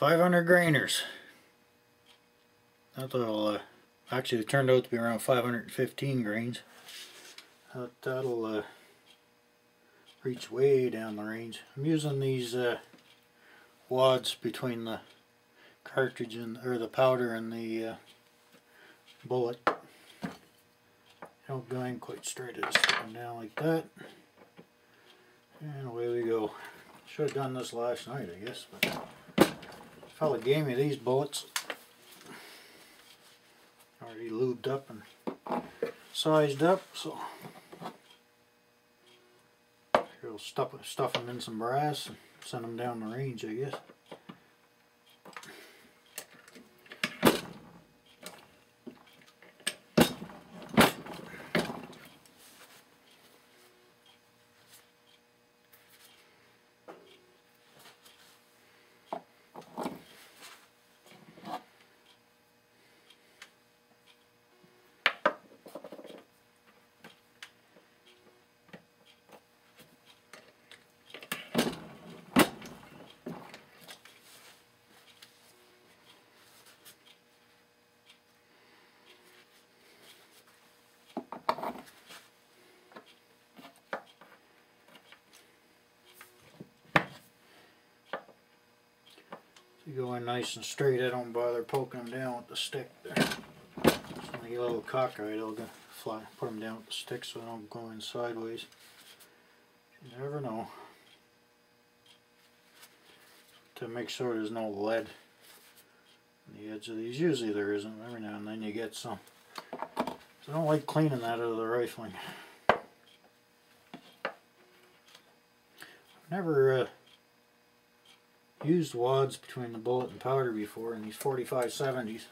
500 grainers. That'll actually it turned out to be around 515 grains. That'll reach way down the range. I'm using these wads between the cartridge and or the powder and the bullet. Don't go in quite straight, it's sticking down like that. And away we go. Should have done this last night, I guess, but the fella gave me these bullets. Already lubed up and sized up, so he'll stuff them in some brass and send them down the range, I guess. You go in nice and straight, I don't bother poking them down with the stick there. So when they get a little cockeyed, I'll go fly, put them down with the stick so they don't go in sideways. You never know. To make sure there's no lead on the edge of these. Usually there isn't, every now and then you get some. So I don't like cleaning that out of the rifling. I've never used wads between the bullet and powder before in these 45-70s.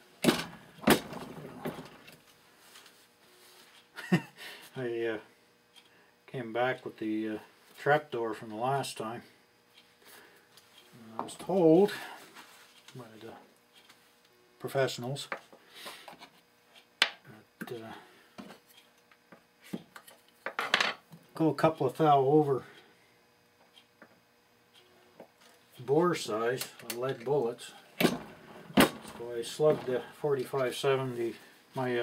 I came back with the Trapdoor from the last time. And I was told by the professionals that go a couple of thou over bore size of lead bullets. So I slugged the 45-70, my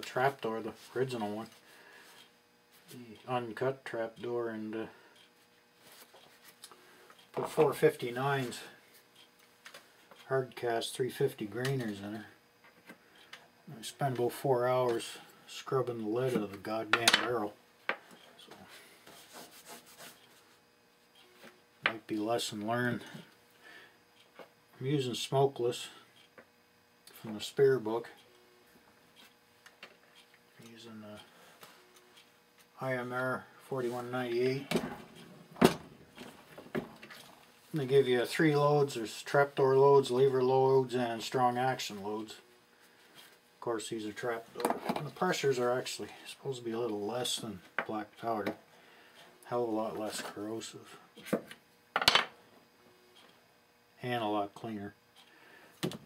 Trapdoor, the original one, the uncut Trapdoor, and put 459s, hard cast 350 grainers in her. I spent about 4 hours scrubbing the lead out of the goddamn barrel. So might be lesson learned. I'm using smokeless from the Spear book. I'm using the IMR 4198. They give you 3 loads. There's Trapdoor loads, lever loads, and strong action loads. Of course, these are Trapdoor. And the pressures are actually supposed to be a little less than black powder. Hell of a lot less corrosive. And a lot cleaner.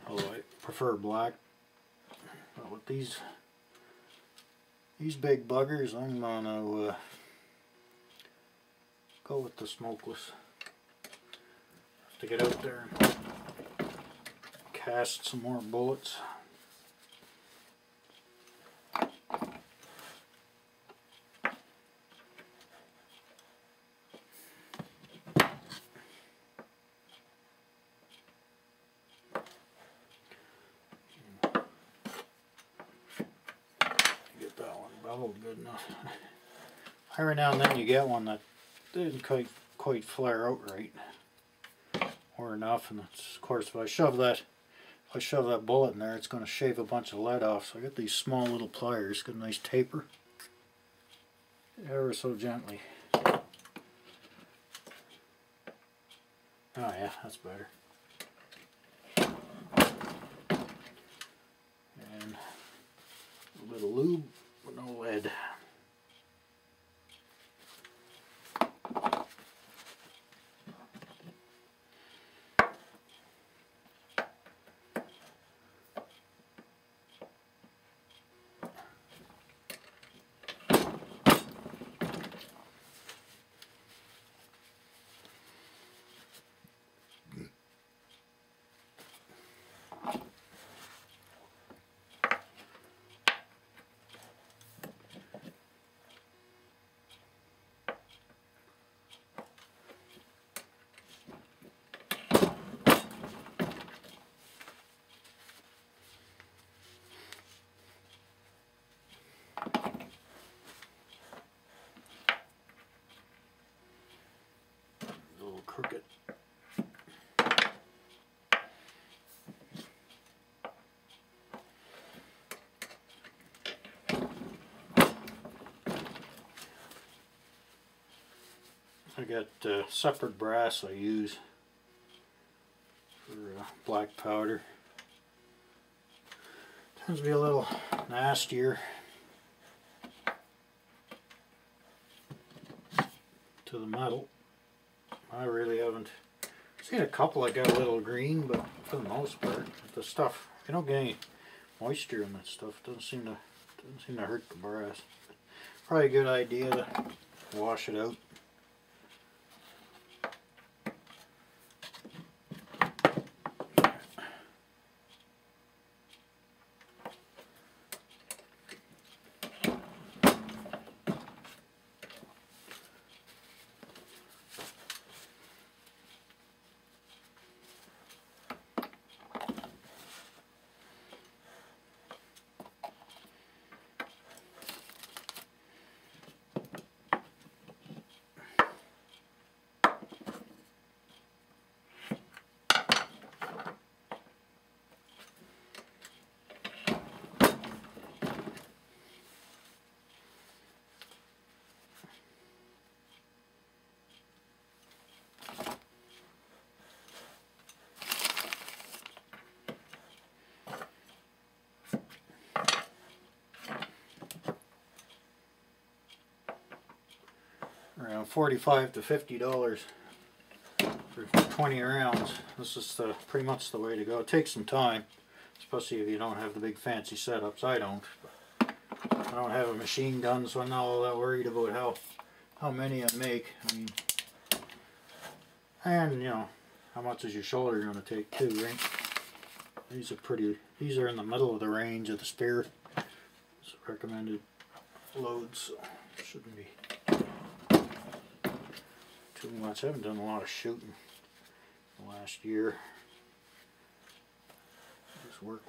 Although I prefer black. But with these big buggers, I'm gonna go with the smokeless. Have to get out there and cast some more bullets. Good enough. Every now and then you get one that didn't quite flare out right or enough, and it's, of course, if I shove that bullet in there, it's going to shave a bunch of lead off. So I got these small little pliers, got a nice taper, ever so gently. Oh yeah, that's better. And a little bit of lube. No lead. I got separate brass I use for black powder. Tends to be a little nastier to the metal. I really haven't seen a couple that got a little green, but for the most part, the stuff, you don't get any moisture in that stuff. Doesn't seem to hurt the brass. Probably a good idea to wash it out. Around $45 to $50 for 20 rounds. This is pretty much the way to go. It takes some time, especially if you don't have the big fancy setups. I don't. I don't have a machine gun, so I'm not all that worried about how many I make. I mean, and you know, how much is your shoulder going to take too, right? These are in the middle of the range of the spear. It's recommended loads, so shouldn't be too much. I haven't done a lot of shooting the last year. Just work.